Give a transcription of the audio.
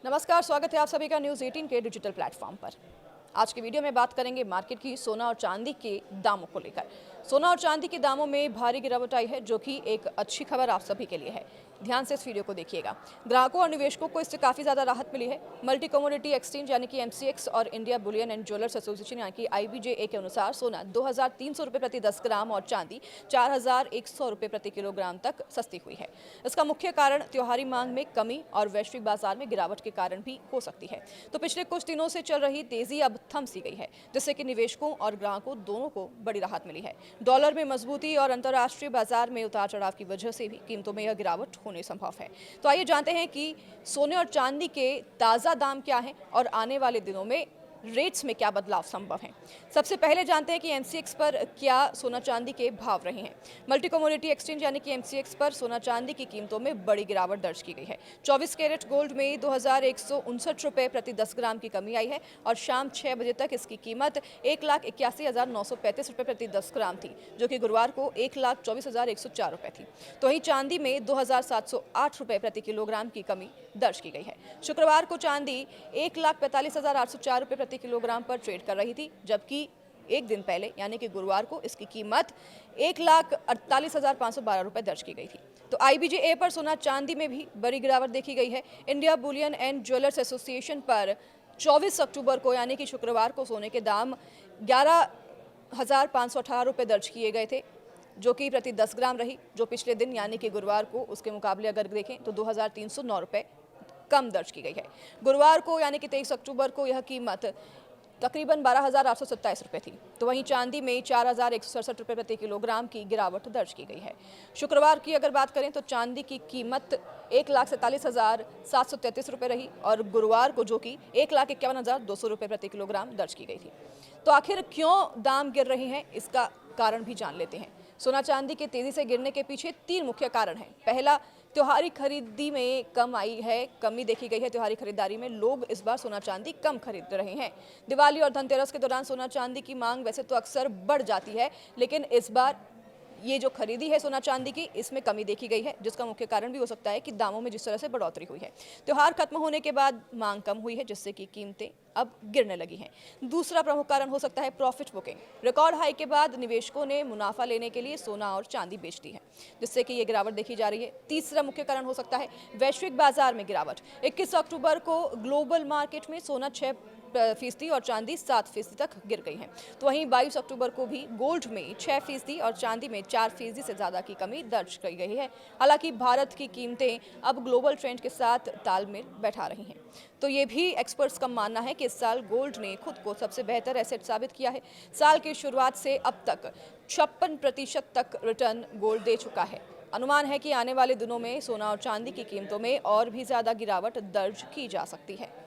नमस्कार, स्वागत है आप सभी का न्यूज़ 18 के डिजिटल प्लेटफॉर्म पर। आज की वीडियो में बात करेंगे मार्केट की सोना और चांदी के दामों को लेकर। सोना और चांदी के दामों में भारी गिरावट आई है, जो कि एक अच्छी खबर आप सभी के लिए है। ध्यान से इस वीडियो को देखिएगा। ग्राहकों और निवेशकों को इससे काफ़ी ज़्यादा राहत मिली है। मल्टी कमोडिटी एक्सचेंज यानी कि MCX और India Boolean and jewellers association यानी कि IBJA के अनुसार सोना 2300 रुपये प्रति 10 ग्राम और चांदी 4100 रुपये प्रति किलोग्राम तक सस्ती हुई है। इसका मुख्य कारण त्योहारी मांग में कमी और वैश्विक बाजार में गिरावट के कारण भी हो सकती है। तो पिछले कुछ दिनों से चल रही तेजी अब थम सी गई है, जिससे कि निवेशकों और ग्राहकों दोनों को बड़ी राहत मिली है। डॉलर में मजबूती और अंतर्राष्ट्रीय बाजार में उतार चढ़ाव की वजह से भी कीमतों में यह गिरावट होने संभव है। तो आइए जानते हैं कि सोने और चांदी के ताज़ा दाम क्या हैं और आने वाले दिनों में रेट्स में क्या बदलाव संभव हैं। सबसे पहले जानते हैं कि MCX पर क्या सोना चांदी के भाव रहे हैं। मल्टी कमोडिटी एक्सचेंज यानी कि MCX पर सोना चांदी की कीमतों में बड़ी गिरावट दर्ज की गई है। 24 कैरेट गोल्ड में 2159 रुपये प्रति 10 ग्राम की कमी आई है और शाम 6 बजे तक इसकी कीमत 1,81,935 रुपये प्रति 10 ग्राम थी, जो कि गुरुवार को 1,24,104 रुपये थी। तो वहीं चांदी में 2,708 रुपये प्रति किलोग्राम की कमी दर्ज की गई है। शुक्रवार को चांदी 1,45,804 रुपये प्रति किलोग्राम पर ट्रेड कर रही थी, जबकि एक दिन पहले यानी कि गुरुवार को इसकी कीमत 1,48,512 रुपये दर्ज की गई थी। तो IBJA पर सोना चांदी में भी बड़ी गिरावट देखी गई है। India Boolean and jewellers association पर 24 अक्टूबर को यानी कि शुक्रवार को सोने के दाम 11,518 रुपये दर्ज किए गए थे, जो कि प्रति 10 ग्राम रही, जो पिछले दिन यानी कि गुरुवार को उसके मुकाबले अगर देखें तो 2,309 रुपये कम दर्ज की गई है। गुरुवार को यानी कि 23 अक्टूबर को यह कीमत तकरीबन 12,827 रुपये थी। तो वहीं चांदी में 4,167 रुपये प्रति किलोग्राम की गिरावट दर्ज की गई है। शुक्रवार की अगर बात करें तो चांदी की कीमत 1,47,733 रुपये रही और गुरुवार को जो कि 1,51,200 रुपये प्रति किलोग्राम दर्ज की गई थी। तो आखिर क्यों दाम गिर रहे हैं, इसका कारण भी जान लेते हैं। सोना चांदी के तेजी से गिरने के पीछे 3 मुख्य कारण हैं। पहला, त्योहारी खरीदी में कमी देखी गई है। त्योहारी खरीदारी में लोग इस बार सोना चांदी कम खरीद रहे हैं। दिवाली और धनतेरस के दौरान सोना चांदी की मांग वैसे तो अक्सर बढ़ जाती है, लेकिन इस बार ये जो खरीदी है सोना चांदी की, इसमें कमी देखी गई है, जिसका मुख्य कारण भी हो सकता है कि दामों में जिस तरह से बढ़ोतरी हुई है। त्योहार खत्म होने के बाद मांग कम हुई है, जिससे कि कीमतें अब गिरने लगी हैं। दूसरा प्रमुख कारण हो सकता है प्रॉफिट बुकिंग। रिकॉर्ड हाई के बाद निवेशकों ने मुनाफा लेने के लिए सोना और चांदी बेच दी है, जिससे कि ये गिरावट देखी जा रही है। तीसरा मुख्य कारण हो सकता है वैश्विक बाजार में गिरावट। 21 अक्टूबर को ग्लोबल मार्केट में सोना 6% और चांदी 7% तक गिर गई है। तो वहीं 22 अक्टूबर को भी गोल्ड में 6% और चांदी में 4% से ज़्यादा की कमी दर्ज की गई है। हालांकि भारत की कीमतें अब ग्लोबल ट्रेंड के साथ तालमेल बैठा रही हैं। तो ये भी एक्सपर्ट्स का मानना है कि इस साल गोल्ड ने खुद को सबसे बेहतर एसेट साबित किया है। साल की शुरुआत से अब तक 56% तक रिटर्न गोल्ड दे चुका है। अनुमान है कि आने वाले दिनों में सोना और चांदी की कीमतों में और भी ज़्यादा गिरावट दर्ज की जा सकती है।